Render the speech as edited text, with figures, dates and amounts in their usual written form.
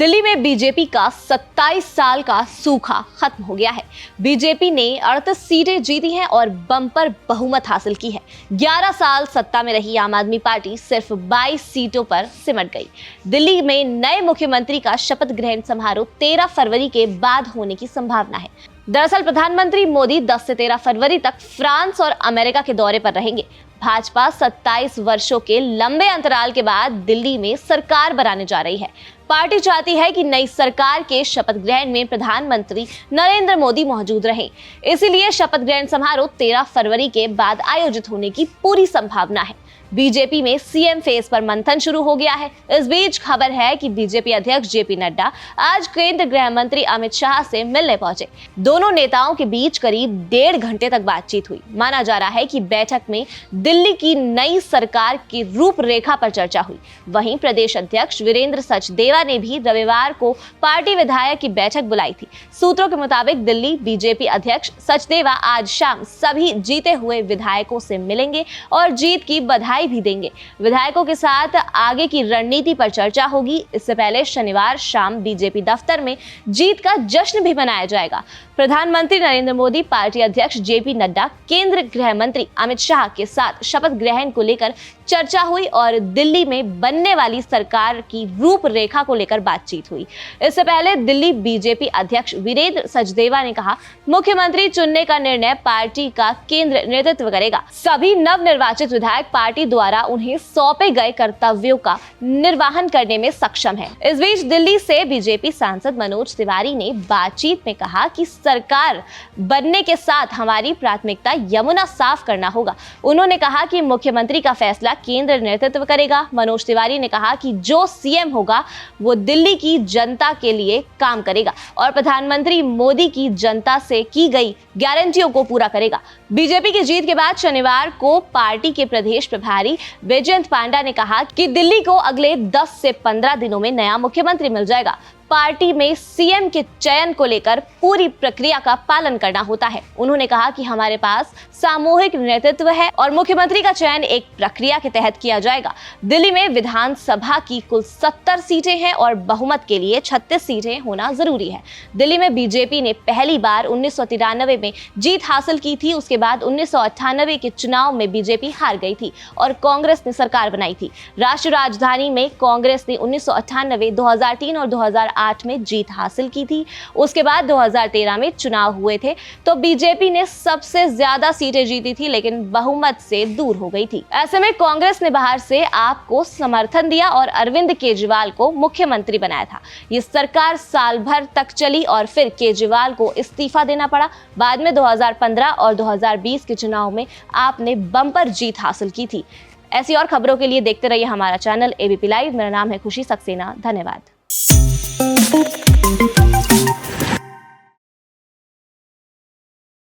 दिल्ली में बीजेपी का 27 साल का सूखा खत्म हो गया है। बीजेपी ने 38 सीटें जीती हैं और बम्पर बहुमत हासिल की है। 11 साल सत्ता में रही आम आदमी पार्टी सिर्फ 22 सीटों पर सिमट गई। दिल्ली में नए मुख्यमंत्री का शपथ ग्रहण समारोह 13 फरवरी के बाद होने की संभावना है। दरअसल प्रधानमंत्री मोदी 10 से 13 फरवरी तक फ्रांस और अमेरिका के दौरे पर रहेंगे। भाजपा 27 वर्षों के लंबे अंतराल के बाद दिल्ली में सरकार बनाने जा रही है। पार्टी चाहती है कि नई सरकार के शपथ ग्रहण में प्रधानमंत्री नरेंद्र मोदी मौजूद रहें। इसीलिए शपथ ग्रहण समारोह 13 फरवरी के बाद आयोजित होने की पूरी संभावना है। बीजेपी में सीएम फेस पर मंथन शुरू हो गया है। इस बीच खबर है कि बीजेपी अध्यक्ष जेपी नड्डा आज केंद्रीय गृह मंत्री अमित शाह से मिलने पहुंचे। दोनों नेताओं के बीच करीब 1.5 घंटे तक बातचीत हुई। माना जा रहा है कि बैठक में दिल्ली की नई सरकार की रूपरेखा पर चर्चा हुई। वहीं प्रदेश अध्यक्ष वीरेंद्र सचदेवा ने भी रविवार को पार्टी विधायक की बैठक बुलाई थी। सूत्रों के मुताबिक दिल्ली बीजेपी अध्यक्ष सचदेवा आज शाम सभी जीते हुए विधायकों से मिलेंगे और जीत की बधाई भी देंगे। विधायकों के साथ आगे की रणनीति पर चर्चा होगी। इससे पहले शनिवार शाम बीजेपी दफ्तर में जीत का जश्न भी मनाया जाएगा। प्रधानमंत्री नरेंद्र मोदी, पार्टी अध्यक्ष जेपी नड्डा, केंद्रीय गृह मंत्री अमित शाह के साथ शपथ ग्रहण को लेकर चर्चा हुई और दिल्ली में बनने वाली सरकार की रूपरेखा को लेकर बातचीत हुई। इससे पहले दिल्ली बीजेपी अध्यक्ष वीरेंद्र सचदेवा ने कहा, मुख्यमंत्री चुनने का निर्णय पार्टी का केंद्र नेतृत्व करेगा। सभी नवनिर्वाचित विधायक पार्टी द्वारा उन्हें सौंपे गए कर्तव्यों का निर्वहन करने में सक्षम है। इस बीच दिल्ली से बीजेपी सांसद मनोज तिवारी ने बातचीत में कहा कि सरकार बनने के साथ हमारी प्राथमिकता यमुना साफ करना होगा। उन्होंने कहा कि मुख्यमंत्री का फैसला केंद्र नेतृत्व करेगा। मनोज तिवारी ने कहा कि जो सीएम होगा वो दिल्ली की जनता के लिए काम करेगा और प्रधानमंत्री मोदी की जनता से की गई गारंटियों को पूरा करेगा। बीजेपी की जीत के बाद शनिवार को पार्टी के प्रदेश प्रभारी वैजयंत पांडा ने कहा कि दिल्ली को अगले 10 से 15 दिनों में नया मुख्यमंत्री मिल जाएगा। पार्टी में सीएम के चयन को लेकर पूरी प्रक्रिया का पालन करना होता है। उन्होंने कहा कि हमारे पास सामूहिक नेतृत्व है और मुख्यमंत्री का चयन एक प्रक्रिया के तहत किया जाएगा। दिल्ली में विधानसभा की कुल 70 सीटें हैं और बहुमत के लिए 36 सीटें होना जरूरी है। दिल्ली में बीजेपी ने पहली बार 1993 में जीत हासिल की थी। उसके बाद 1998 के चुनाव में बीजेपी हार गई थी और कांग्रेस ने सरकार बनाई थी। राष्ट्रीय राजधानी में कांग्रेस ने 1998, 2003 और 2008 में जीत हासिल की थी। उसके बाद 2013 में चुनाव हुए थे तो बीजेपी ने सबसे ज्यादा सीटें जीती थी, लेकिन बहुमत से दूर हो गई थी। ऐसे में कांग्रेस ने बाहर से आप को समर्थन दिया और अरविंद केजरीवाल को मुख्यमंत्री बनाया था। ये सरकार साल भर तक चली और फिर केजरीवाल को इस्तीफा देना पड़ा। बाद में 2015 और 2020 के चुनाव में आपने बम्पर जीत हासिल की थी। ऐसी और खबरों के लिए देखते रहिए हमारा चैनल एबीपी लाइव। मेरा नाम है खुशी सक्सेना। धन्यवाद।